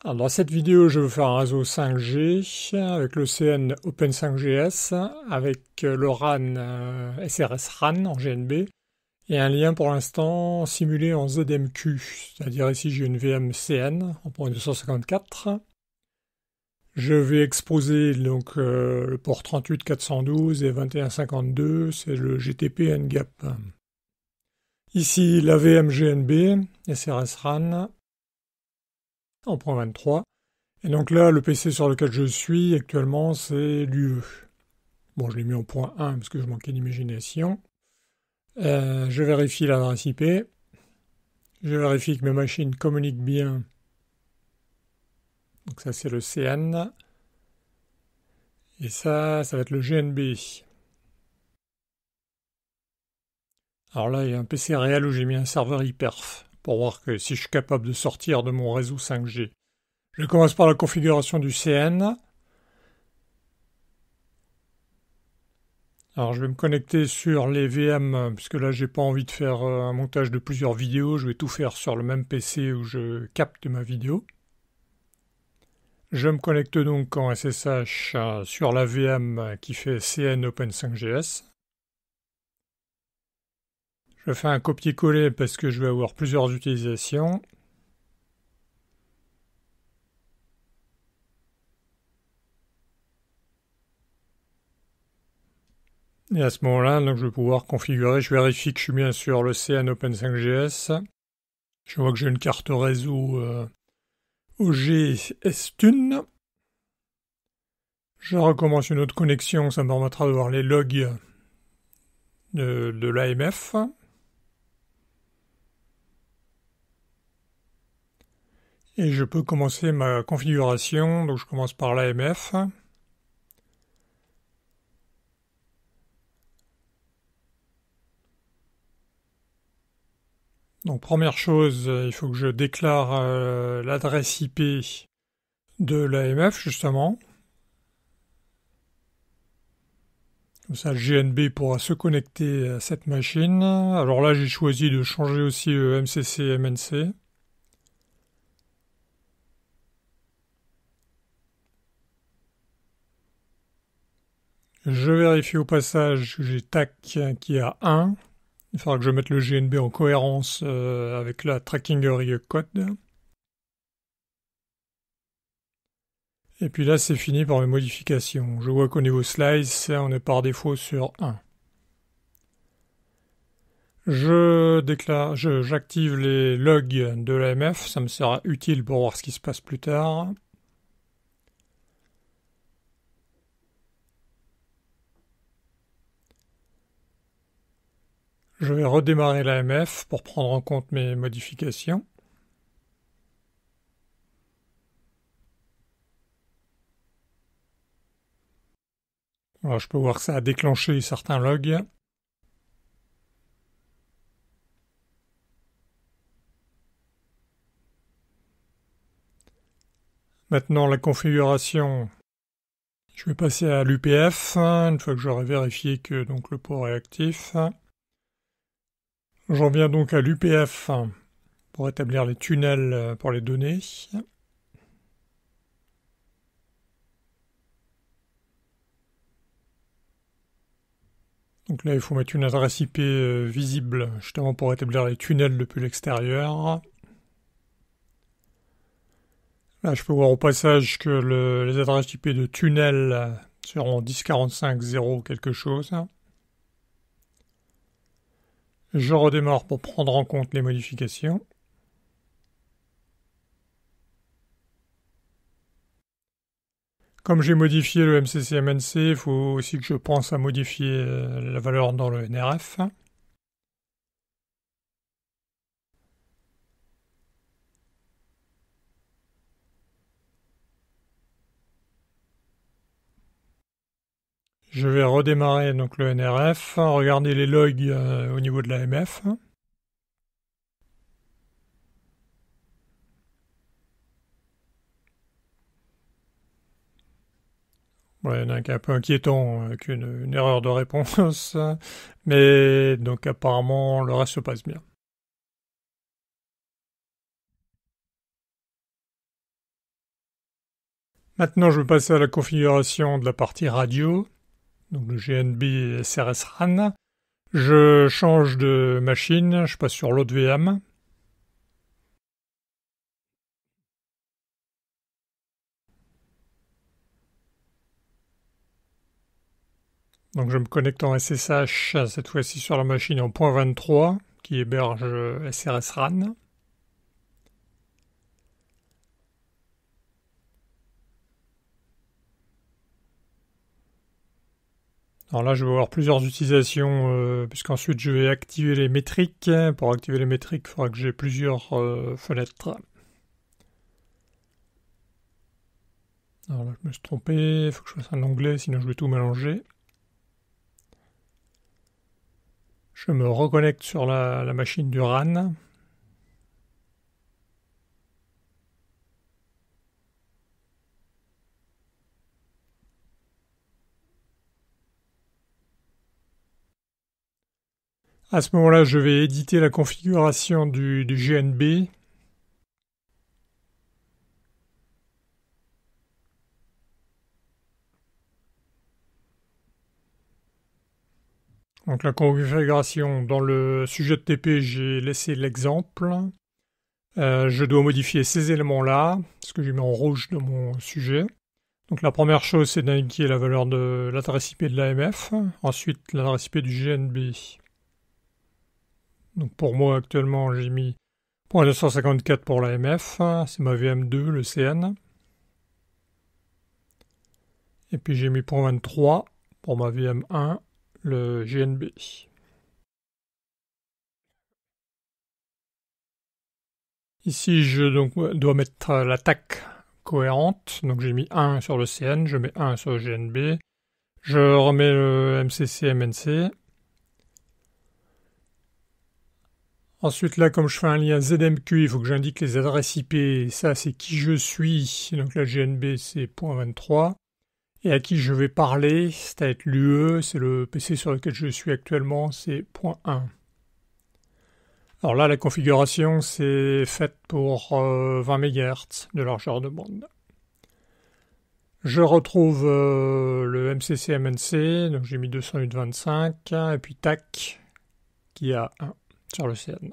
Alors, dans cette vidéo, je vais faire un réseau 5G avec le CN Open5GS, avec le RAN SRS RAN en GNB, et un lien pour l'instant simulé en ZMQ, c'est-à-dire ici j'ai une VM CN en port 254. Je vais exposer donc le port 38412 et 2152, c'est le GTP NGAP. Ici la VM GNB, SRS RAN en point 23. Et donc là, le PC sur lequel je suis actuellement, c'est l'UE. Bon, je l'ai mis en point 1 parce que je manquais d'imagination. Je vérifie l'adresse IP. Je vérifie que mes machines communiquent bien. Donc ça, c'est le CN. Et ça va être le GNB. Alors là, il y a un PC réel où j'ai mis un serveur hyperf pour voir que si je suis capable de sortir de mon réseau 5G. Je commence par la configuration du CN. Alors je vais me connecter sur les VM, puisque là j'ai pas envie de faire un montage de plusieurs vidéos, je vais tout faire sur le même PC où je capte ma vidéo. Je me connecte donc en SSH sur la VM qui fait CN Open5GS. Je fais un copier-coller parce que je vais avoir plusieurs utilisations. Et à ce moment-là, donc, je vais pouvoir configurer, je vérifie que je suis bien sur le CN Open5GS. Je vois que j'ai une carte réseau OG Stun. Je recommence une autre connexion, ça me permettra de voir les logs de l'AMF. Et je peux commencer ma configuration, donc je commence par l'AMF. Donc première chose, il faut que je déclare l'adresse IP de l'AMF justement. Comme ça le GNB pourra se connecter à cette machine. Alors là j'ai choisi de changer aussi MCC MNC. Je vérifie au passage que j'ai TAC qui est à 1. Il faudra que je mette le GNB en cohérence avec la tracking area code. Et puis là, c'est fini pour les modifications. Je vois qu'au niveau slice, on est par défaut sur 1. J'active les logs de l'AMF, ça me sera utile pour voir ce qui se passe plus tard. Je vais redémarrer l'AMF pour prendre en compte mes modifications. Alors, je peux voir que ça a déclenché certains logs. Maintenant, la configuration, je vais passer à l'UPF, une fois que j'aurai vérifié que donc, le port est actif. J'en viens donc à l'UPF pour établir les tunnels pour les données. Donc là, il faut mettre une adresse IP visible, justement pour établir les tunnels depuis l'extérieur. Là, je peux voir au passage que les adresses IP de tunnel seront 10.45.0 quelque chose. Je redémarre pour prendre en compte les modifications. Comme j'ai modifié le MCC-MNC, il faut aussi que je pense à modifier la valeur dans le NRF. Je vais redémarrer donc le NRF, regarder les logs au niveau de l'AMF. Ouais, il y en a un qui est un peu inquiétant avec une erreur de réponse, mais donc apparemment le reste se passe bien. Maintenant, je vais passer à la configuration de la partie radio, donc le GNB SRS RAN. Je change de machine, je passe sur l'autre VM. Donc je me connecte en SSH, cette fois-ci sur la machine en .23, qui héberge SRS RAN. Alors là, je vais avoir plusieurs utilisations, puisqu'ensuite je vais activer les métriques. Pour activer les métriques, il faudra que j'ai plusieurs fenêtres. Alors là, je me suis trompé, il faut que je fasse un onglet, sinon je vais tout mélanger. Je me reconnecte sur la machine du RAN. À ce moment-là, je vais éditer la configuration du GNB. Donc la configuration, dans le sujet de TP, j'ai laissé l'exemple. Je dois modifier ces éléments-là, ce que j'ai mis en rouge dans mon sujet. Donc la première chose, c'est d'indiquer la valeur de l'adresse IP de l'AMF, ensuite l'adresse IP du GNB. Donc pour moi, actuellement, j'ai mis .254 pour l'AMF, c'est ma VM2, le CN. Et puis j'ai mis .23 pour ma VM1, le GNB. Ici, je dois mettre l'attaque cohérente. Donc j'ai mis 1 sur le CN, je mets 1 sur le GNB. Je remets le MCC MNC. Ensuite, là, comme je fais un lien ZMQ, il faut que j'indique les adresses IP. Ça, c'est qui je suis. Donc la GNB, c'est .23. Et à qui je vais parler, c'est l'UE, c'est le PC sur lequel je suis actuellement, c'est .1. Alors là, la configuration, c'est faite pour 20 MHz de largeur de bande. Je retrouve le MCC MNC, donc j'ai mis 208.25, et puis TAC, qui a 1 sur le CN.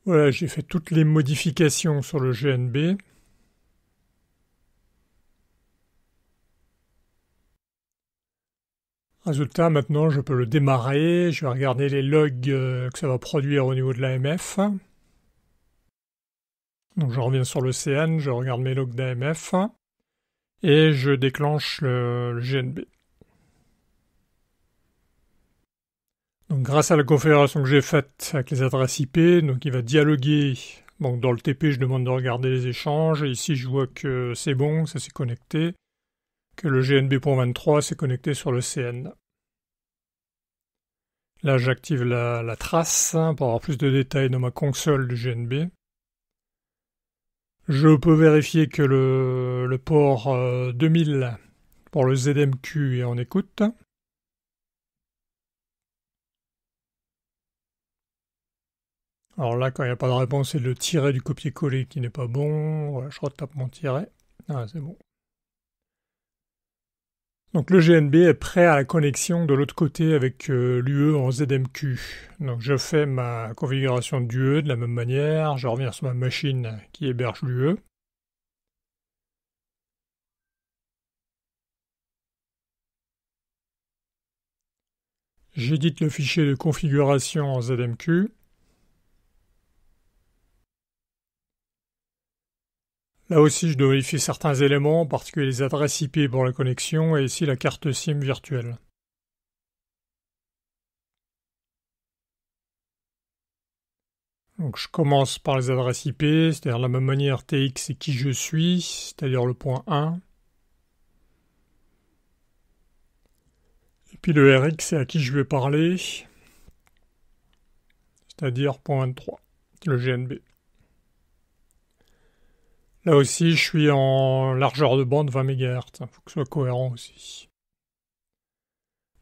Voilà, j'ai fait toutes les modifications sur le GNB. Résultat, maintenant, je peux le démarrer. Je vais regarder les logs que ça va produire au niveau de l'AMF. Donc je reviens sur le CN, je regarde mes logs d'AMF et je déclenche le GNB. Donc grâce à la configuration que j'ai faite avec les adresses IP, donc il va dialoguer. Donc dans le TP, je demande de regarder les échanges. Et ici, je vois que c'est bon, ça s'est connecté. Que le GNB.23 s'est connecté sur le CN. Là, j'active la trace pour avoir plus de détails dans ma console du GNB. Je peux vérifier que le port 2000 pour le ZMQ est en écoute. Alors là, quand il n'y a pas de réponse, c'est le tiret du copier-coller qui n'est pas bon. Voilà, je retape mon tiret. Ah, c'est bon. Donc le GNB est prêt à la connexion de l'autre côté avec l'UE en ZMQ. Donc je fais ma configuration d'UE de la même manière. Je reviens sur ma machine qui héberge l'UE. J'édite le fichier de configuration en ZMQ. Là aussi, je dois vérifier certains éléments, en particulier les adresses IP pour la connexion et ici la carte SIM virtuelle. Donc je commence par les adresses IP, c'est-à-dire de la même manière TX c'est qui je suis, c'est-à-dire le point 1. Et puis le RX c'est à qui je vais parler, c'est-à-dire point 23, le GNB. Là aussi, je suis en largeur de bande 20 MHz, il faut que ce soit cohérent aussi.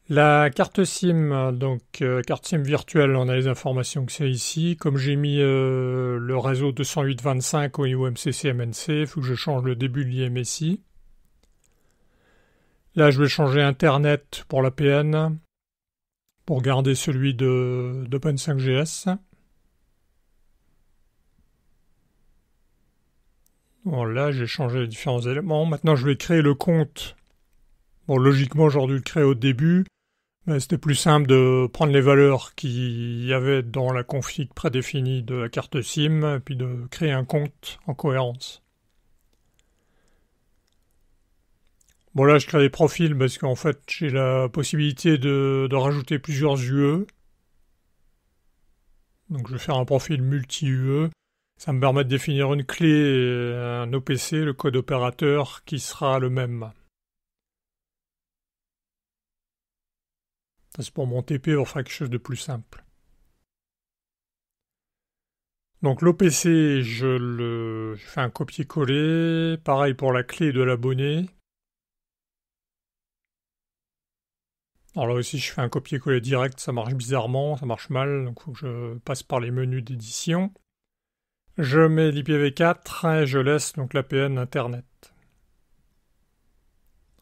La carte SIM, donc carte SIM virtuelle, on a les informations que c'est ici. Comme j'ai mis le réseau 208.25 au niveau MCC-MNC, il faut que je change le début de l'IMSI. Là, je vais changer Internet pour l'APN, pour garder celui d'Open5GS. Bon, là, j'ai changé les différents éléments. Maintenant, je vais créer le compte. Bon, logiquement, j'aurais dû le créer au début. Mais c'était plus simple de prendre les valeurs qu'il y avait dans la config prédéfinie de la carte SIM et puis de créer un compte en cohérence. Bon là je crée des profils parce qu'en fait j'ai la possibilité de rajouter plusieurs UE. Donc je vais faire un profil multi-UE. Ça me permet de définir une clé et un OPC, le code opérateur, qui sera le même. Ça, c'est pour mon TP, on fera quelque chose de plus simple. Donc l'OPC, je fais un copier-coller. Pareil pour la clé de l'abonné. Alors là aussi, je fais un copier-coller direct, ça marche bizarrement, ça marche mal, donc il faut que je passe par les menus d'édition. Je mets l'IPv4 et je laisse donc l'APN Internet.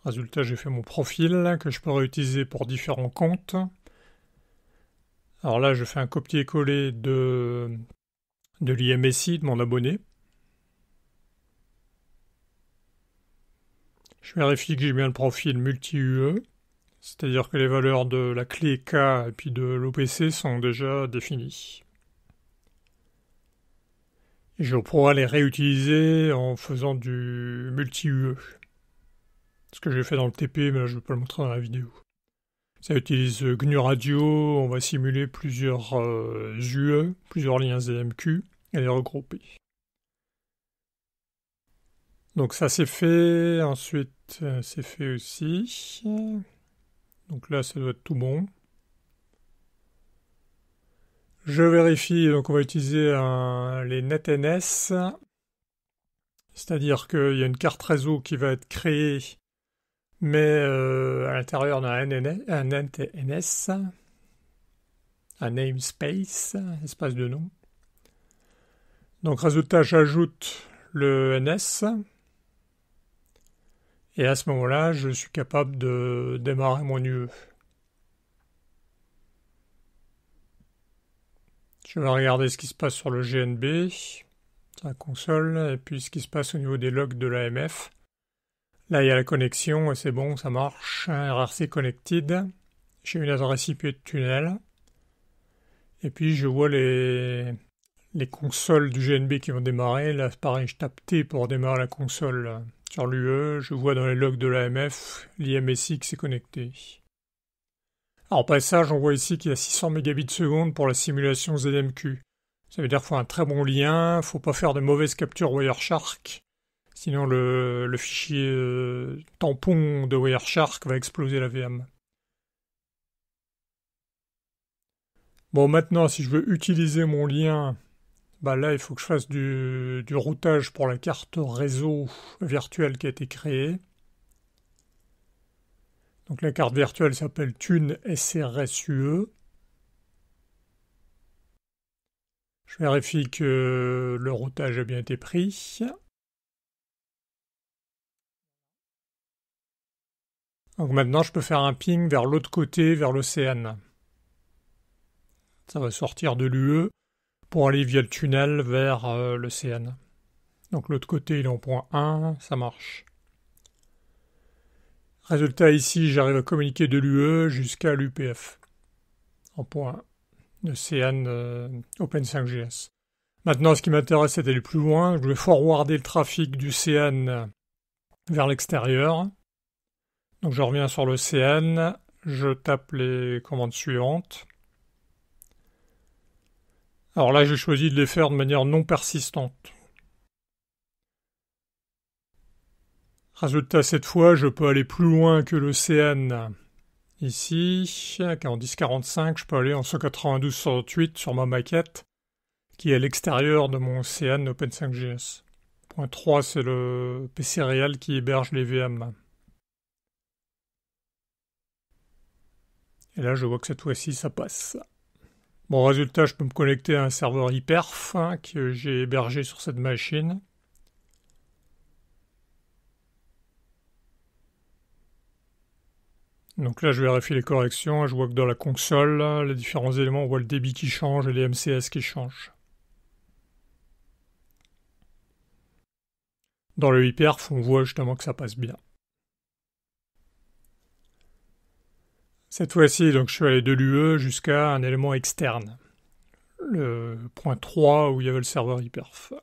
Résultat, j'ai fait mon profil que je peux réutiliser pour différents comptes. Alors là, je fais un copier-coller de l'IMSI de mon abonné. Je vérifie que j'ai bien le profil multi-UE, c'est-à-dire que les valeurs de la clé K et puis de l'OPC sont déjà définies. Et je pourrai les réutiliser en faisant du multi-UE. Ce que j'ai fait dans le TP, mais là, je ne vais pas le montrer dans la vidéo. Ça utilise GNU Radio, on va simuler plusieurs UE, plusieurs liens ZMQ, et les regrouper. Donc ça c'est fait, ensuite c'est fait aussi. Donc là ça doit être tout bon. Je vérifie, donc on va utiliser les NetNS, c'est-à-dire qu'il y a une carte réseau qui va être créée, mais à l'intérieur d'un NetNS, un namespace, espace de nom. Donc résultat, j'ajoute le NS, et à ce moment-là, je suis capable de démarrer mon UE. Je vais regarder ce qui se passe sur le GNB, sur la console, et puis ce qui se passe au niveau des logs de l'AMF. Là, il y a la connexion, et c'est bon, ça marche. RRC connected. J'ai une adresse IP de tunnel. Et puis, je vois les consoles du GNB qui vont démarrer. Là, pareil, je tape T pour démarrer la console sur l'UE. Je vois dans les logs de l'AMF, l'IMSI qui s'est connecté. Alors, au passage, on voit ici qu'il y a 600 mégabits seconde pour la simulation ZMQ. Ça veut dire qu'il faut un très bon lien, il ne faut pas faire de mauvaises captures Wireshark. Sinon, le fichier tampon de Wireshark va exploser la VM. Bon, maintenant, si je veux utiliser mon lien, bah là, il faut que je fasse du routage pour la carte réseau virtuelle qui a été créée. Donc la carte virtuelle s'appelle Thune SRSUE. Je vérifie que le routage a bien été pris. Donc maintenant, je peux faire un ping vers l'autre côté, vers l'océan. Ça va sortir de l'UE pour aller via le tunnel vers l'océan. Donc l'autre côté, il est en point 1, ça marche. Résultat, ici, j'arrive à communiquer de l'UE jusqu'à l'UPF. En point 1. Océan Open5GS. Maintenant, ce qui m'intéresse, c'est d'aller plus loin. Je vais forwarder le trafic du CN vers l'extérieur. Donc je reviens sur l'océan, je tape les commandes suivantes. Alors là, j'ai choisi de les faire de manière non persistante. Résultat, cette fois, je peux aller plus loin que l'océan. Ici, en 1045, je peux aller en 192.168 sur ma maquette, qui est à l'extérieur de mon océan Open5GS. Point 3, c'est le PC réel qui héberge les VM. Et là, je vois que cette fois-ci, ça passe. Bon, résultat, je peux me connecter à un serveur hyperf que j'ai hébergé sur cette machine. Donc là, je vérifie les corrections. Je vois que dans la console, les différents éléments, on voit le débit qui change et les MCS qui changent. Dans le hyperf, on voit justement que ça passe bien. Cette fois-ci, donc, je suis allé de l'UE jusqu'à un élément externe. Le point 3 où il y avait le serveur hyperf.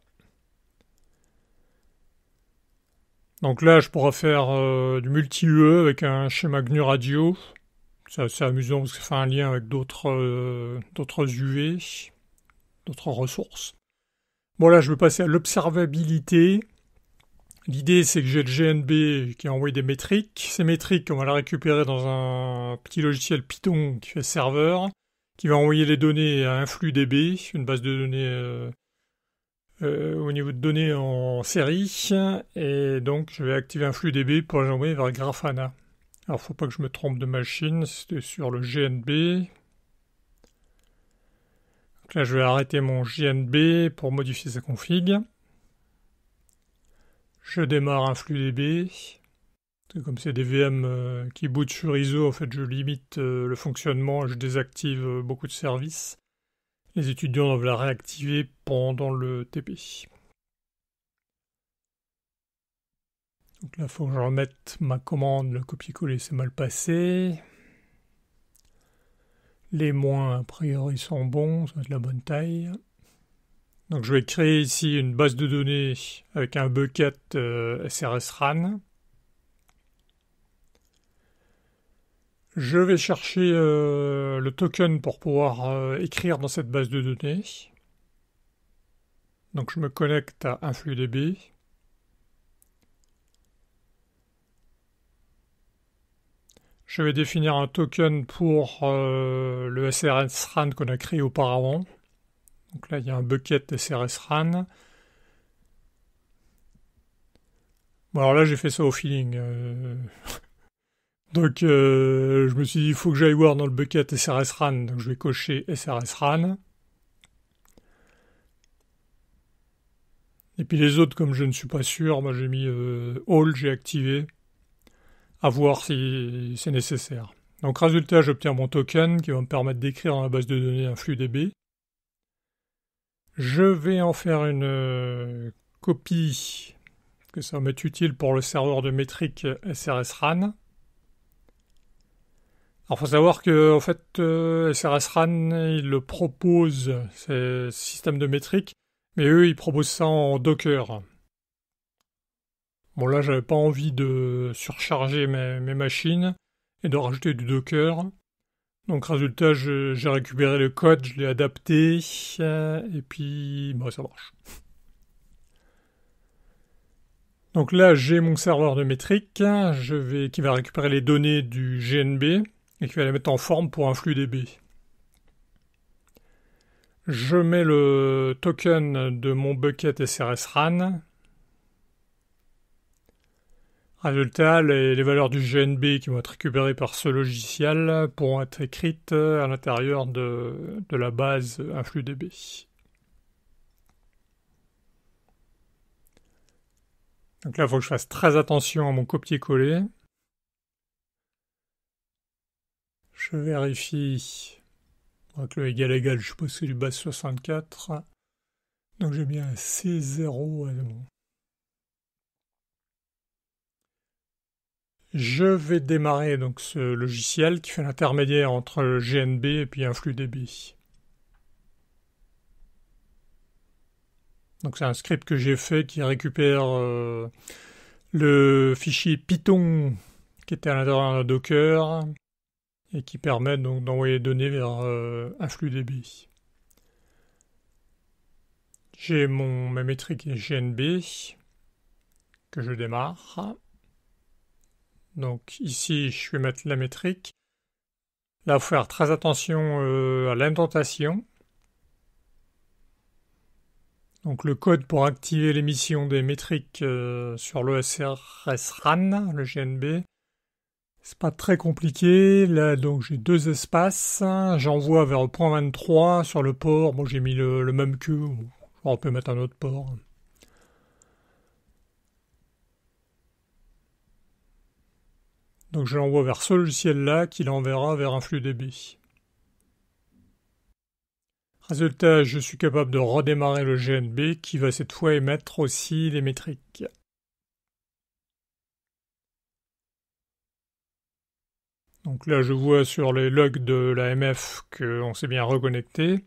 Donc là, je pourrais faire du multi-UE avec un schéma GNU Radio. C'est assez amusant parce que ça fait un lien avec d'autres UV, d'autres ressources. Bon là, je vais passer à l'observabilité. L'idée, c'est que j'ai le GNB qui envoie des métriques. Ces métriques, on va les récupérer dans un petit logiciel Python qui fait serveur, qui va envoyer les données à InfluDB, une base de données au niveau de données en série. Et donc, je vais activer InfluDB pour les envoyer vers Grafana. Alors, faut pas que je me trompe de machine, c'était sur le GNB. Donc là, je vais arrêter mon GNB pour modifier sa config. Je démarre InfluDB. Comme c'est des VM qui bootent sur ISO, en fait, je limite le fonctionnement et je désactive beaucoup de services. Les étudiants doivent la réactiver pendant le TP. Donc là, il faut que je remette ma commande. Le copier-coller, c'est mal passé. Les moins, a priori, sont bons. Ça va être la bonne taille. Donc je vais créer ici une base de données avec un bucket SRS-RAN. Je vais chercher le token pour pouvoir écrire dans cette base de données. Donc je me connecte à InfluDB. Je vais définir un token pour le SRS-RAN qu'on a créé auparavant. Donc là, il y a un bucket SRS-RAN. Bon, alors là, j'ai fait ça au feeling. Donc, je me suis dit, il faut que j'aille voir dans le bucket SRS-RAN. Donc, je vais cocher SRS-RAN. Et puis les autres, comme je ne suis pas sûr, moi j'ai mis All, j'ai activé. À voir si c'est nécessaire. Donc, résultat, j'obtiens mon token qui va me permettre d'écrire dans la base de données InfluDB. Je vais en faire une copie, que ça va m'être utile pour le serveur de métrique SRS-RAN. Alors, il faut savoir que, en fait, SRS-RAN, il le propose, c'est système de métrique, mais eux, ils proposent ça en Docker. Bon, là, j'avais pas envie de surcharger mes machines et de rajouter du Docker. Donc, résultat, j'ai récupéré le code, je l'ai adapté, et puis, bah, ça marche. Donc là, j'ai mon serveur de métrique, qui va récupérer les données du GNB et qui va les mettre en forme pour InfluDB. Je mets le token de mon bucket SRS-RAN. Résultat, les valeurs du GNB qui vont être récupérées par ce logiciel pourront être écrites à l'intérieur de la base InfluDB. Donc là, il faut que je fasse très attention à mon copier-coller. Je vérifie. Donc le égal, je suppose que c'est du base 64. Donc j'ai bien un C0. Je vais démarrer donc ce logiciel qui fait l'intermédiaire entre le GNB et puis InfluDB. Donc c'est un script que j'ai fait qui récupère le fichier Python qui était à l'intérieur d'un Docker et qui permet donc d'envoyer les données vers InfluDB. J'ai ma métrique GNB que je démarre. Donc ici, je vais mettre la métrique. Là, il faut faire très attention à l'indentation. Donc le code pour activer l'émission des métriques sur le SRS-RAN, le GNB, C'est pas très compliqué. Là, donc j'ai deux espaces. J'envoie vers le point 23 sur le port. Bon, j'ai mis le même que. On peut mettre un autre port. Donc je l'envoie vers ce logiciel-là qui l'enverra vers un flux DB. Résultat, je suis capable de redémarrer le GNB qui va cette fois émettre aussi les métriques. Donc là, je vois sur les logs de la MF qu'on s'est bien reconnecté.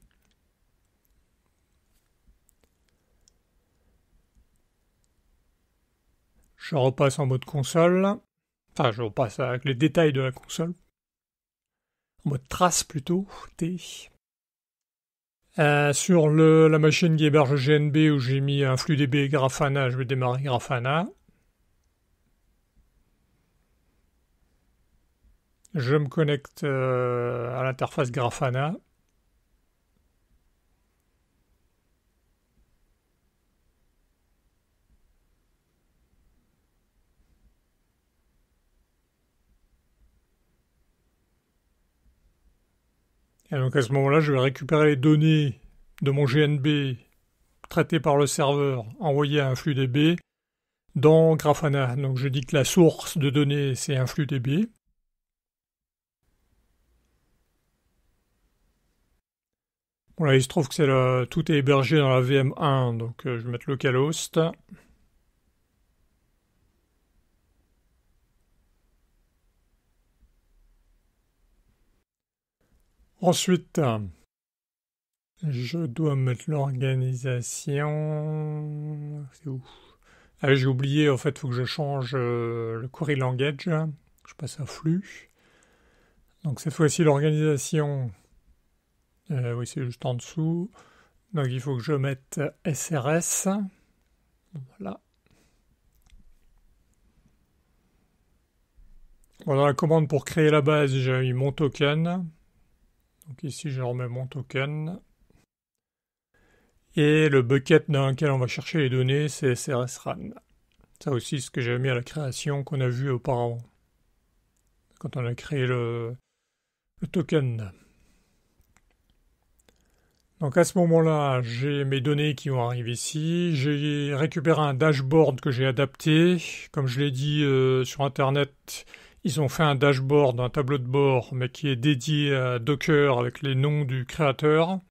Je repasse en mode console. Enfin, je repasse avec les détails de la console. En mode trace plutôt, T. Sur la machine qui héberge GNB où j'ai mis un flux DB Grafana, je vais démarrer Grafana. Je me connecte à l'interface Grafana. Et donc à ce moment-là, je vais récupérer les données de mon GNB traitées par le serveur, envoyées à un flux DB dans Grafana. Donc je dis que la source de données, c'est un flux DB. Bon là, il se trouve que tout est hébergé dans la VM1, donc je vais mettre localhost. Ensuite, je dois mettre l'organisation. C'est où? Ah, j'ai oublié, en fait, il faut que je change le query language. Je passe à flux. Donc cette fois-ci, l'organisation. Oui, c'est juste en dessous. Donc il faut que je mette SRS. Voilà. Bon, dans la commande pour créer la base, j'ai mis mon token. Donc ici, je remets mon token. Et le bucket dans lequel on va chercher les données, c'est SRSRAN. Ça aussi, c'est ce que j'avais mis à la création qu'on a vu auparavant. Quand on a créé le token. Donc à ce moment-là, j'ai mes données qui vont arriver ici. J'ai récupéré un dashboard que j'ai adapté. Comme je l'ai dit sur Internet, ils ont fait un dashboard, un tableau de bord, mais qui est dédié à Docker avec les noms du créateur.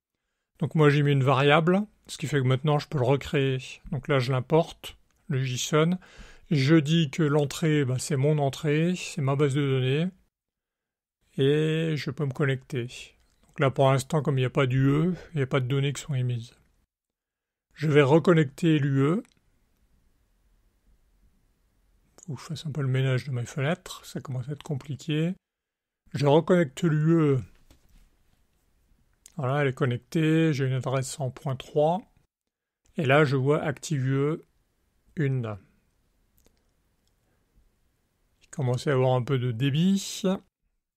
Donc moi j'ai mis une variable, ce qui fait que maintenant je peux le recréer. Donc là je l'importe, le JSON. Je dis que l'entrée, c'est mon entrée, c'est ma base de données. Et je peux me connecter. Donc là pour l'instant, comme il n'y a pas d'UE, il n'y a pas de données qui sont émises. Je vais reconnecter l'UE. Faut que je fasse un peu le ménage de mes fenêtres, ça commence à être compliqué. Je reconnecte l'UE. Voilà, elle est connectée, j'ai une adresse en .3. Et là, je vois ActiveUE 1. Il commence à y avoir un peu de débit.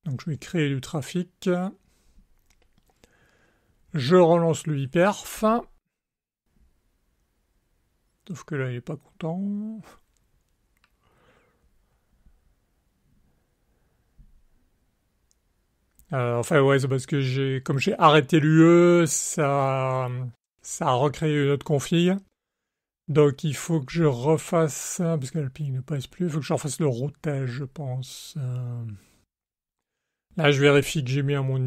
Donc je vais créer du trafic. Je relance le hyperf. Sauf que là, il n'est pas content. Enfin, ouais, c'est parce que comme j'ai arrêté l'UE, ça a recréé une autre config. Donc il faut que je refasse, parce que le ping ne passe plus, il faut que je refasse le routage, je pense. Là, je vérifie que j'ai mis mon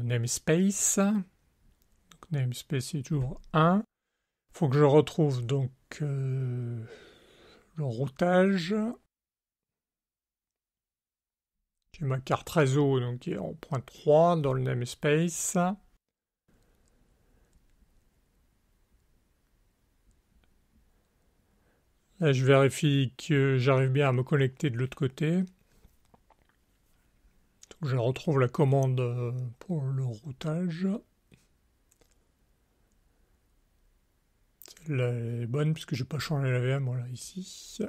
namespace. Donc, namespace est toujours 1. Il faut que je retrouve donc le routage. J'ai ma carte réseau donc, qui est en .3 dans le namespace. Là, je vérifie que j'arrive bien à me connecter de l'autre côté. Donc, je retrouve la commande pour le routage. Celle-là est bonne puisque je n'ai pas changé la VM, voilà, ici.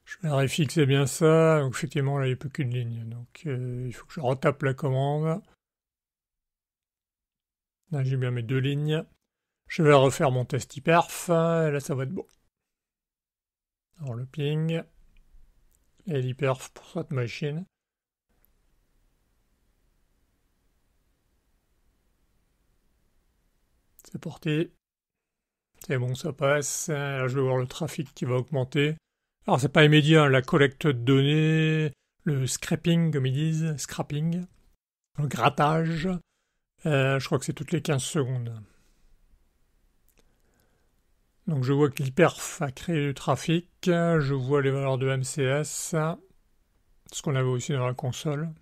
Je vérifie que c'est bien ça. Donc, effectivement, là, il n'y a plus qu'une ligne. Donc, il faut que je retape la commande. Là, j'ai bien mes deux lignes. Je vais refaire mon test hyperf, et là ça va être bon. Alors le ping et l'hyperf pour cette machine. C'est porté. C'est bon, ça passe. Là je vais voir le trafic qui va augmenter. Alors c'est pas immédiat, la collecte de données, le scraping comme ils disent, scrapping, le grattage. Je crois que c'est toutes les 15 secondes. Donc je vois que l'hyperf a créé du trafic, je vois les valeurs de MCS, ce qu'on avait aussi dans la console.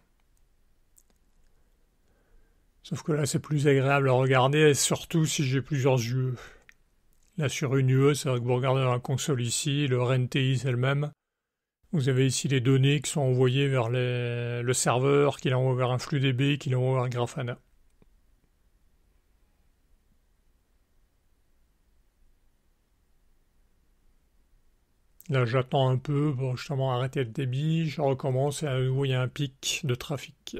Sauf que là c'est plus agréable à regarder, et surtout si j'ai plusieurs UE. Là sur une UE, c'est vrai que vous regardez dans la console ici, le RNTI c'est le même. Vous avez ici les données qui sont envoyées vers le serveur, qui l'envoie vers un flux DB, qui l'envoie vers Grafana. Là, j'attends un peu pour justement arrêter le débit. Je recommence et à nouveau, il y a un pic de trafic.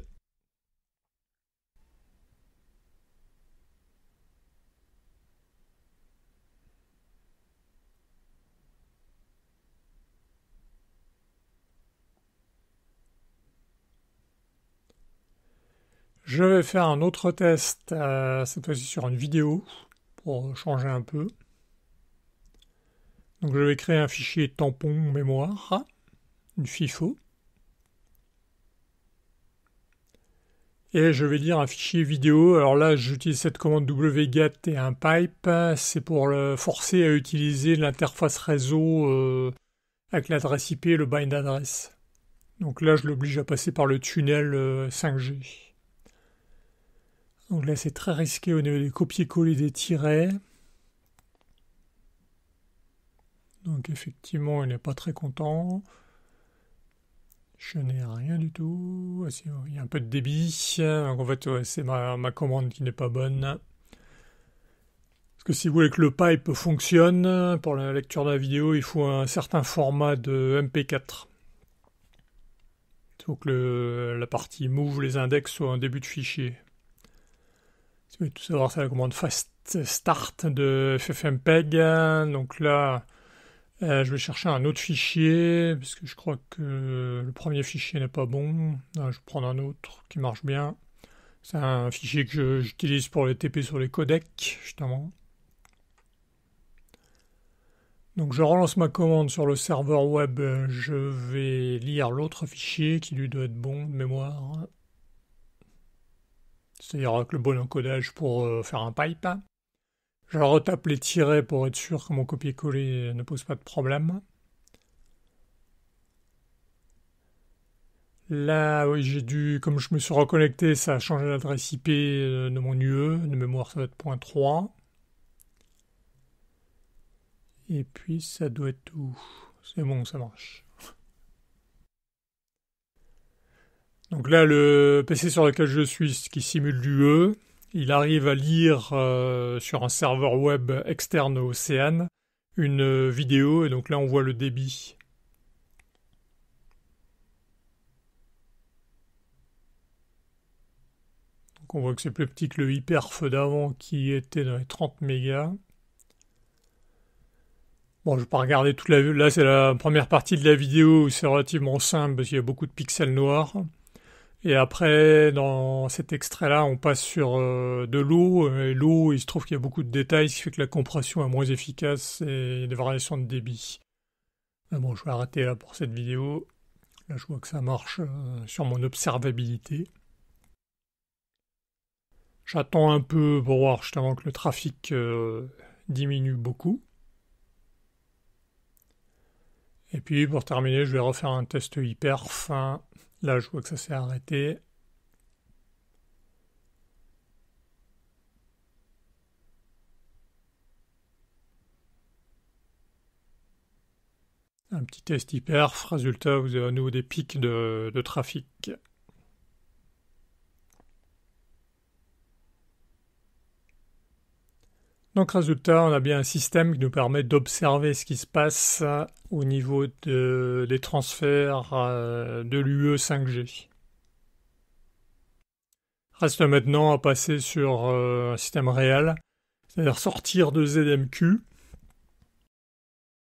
Je vais faire un autre test, cette fois-ci sur une vidéo, pour changer un peu. Donc je vais créer un fichier tampon mémoire, une FIFO. Et je vais lire un fichier vidéo. Alors là, j'utilise cette commande wget et un pipe. C'est pour le forcer à utiliser l'interface réseau avec l'adresse IP et le bind address. Donc là, je l'oblige à passer par le tunnel 5G. Donc là, c'est très risqué au niveau des copier-coller des tirets. Donc effectivement, il n'est pas très content. Je n'ai rien du tout. Il y a un peu de débit. Donc en fait, ouais, c'est ma commande qui n'est pas bonne. Parce que si vous voulez que le pipe fonctionne, pour la lecture de la vidéo, il faut un certain format de MP4. Il faut que la partie move, les index, soit un début de fichier. Si vous voulez tout savoir, c'est la commande fast start de ffmpeg. Donc là, je vais chercher un autre fichier, parce que je crois que le premier fichier n'est pas bon. Je vais prendre un autre qui marche bien. C'est un fichier que j'utilise pour les TP sur les codecs, justement. Donc je relance ma commande sur le serveur web, je vais lire l'autre fichier qui lui doit être bon de mémoire. C'est-à-dire avec le bon encodage pour faire un pipe. Je retape les tirets pour être sûr que mon copier-coller ne pose pas de problème. Là, oui, comme je me suis reconnecté, ça a changé l'adresse IP de mon UE, de mémoire ça doit être .3. Et puis ça doit être tout. C'est bon, ça marche. Donc là, le PC sur lequel je suis, qui simule l'UE, il arrive à lire sur un serveur web externe au Océane une vidéo, et donc là on voit le débit. Donc on voit que c'est plus petit que le hyperf d'avant qui était dans les 30 mégas. Bon, je vais pas regarder toute la vue. Là, c'est la première partie de la vidéo où c'est relativement simple parce qu'il y a beaucoup de pixels noirs. Et après, dans cet extrait-là, on passe sur de l'eau. Et l'eau, il se trouve qu'il y a beaucoup de détails, ce qui fait que la compression est moins efficace et des variations de débit. Mais bon, je vais arrêter là pour cette vidéo. Là, je vois que ça marche sur mon observabilité. J'attends un peu pour voir justement que le trafic diminue beaucoup. Et puis pour terminer, je vais refaire un test hyperf. Là, je vois que ça s'est arrêté. Un petit test hyperf. Résultat, vous avez à nouveau des pics de trafic. Donc résultat, on a bien un système qui nous permet d'observer ce qui se passe au niveau des transferts de l'UE 5G. Reste maintenant à passer sur un système réel c'est-à-dire sortir de ZMQ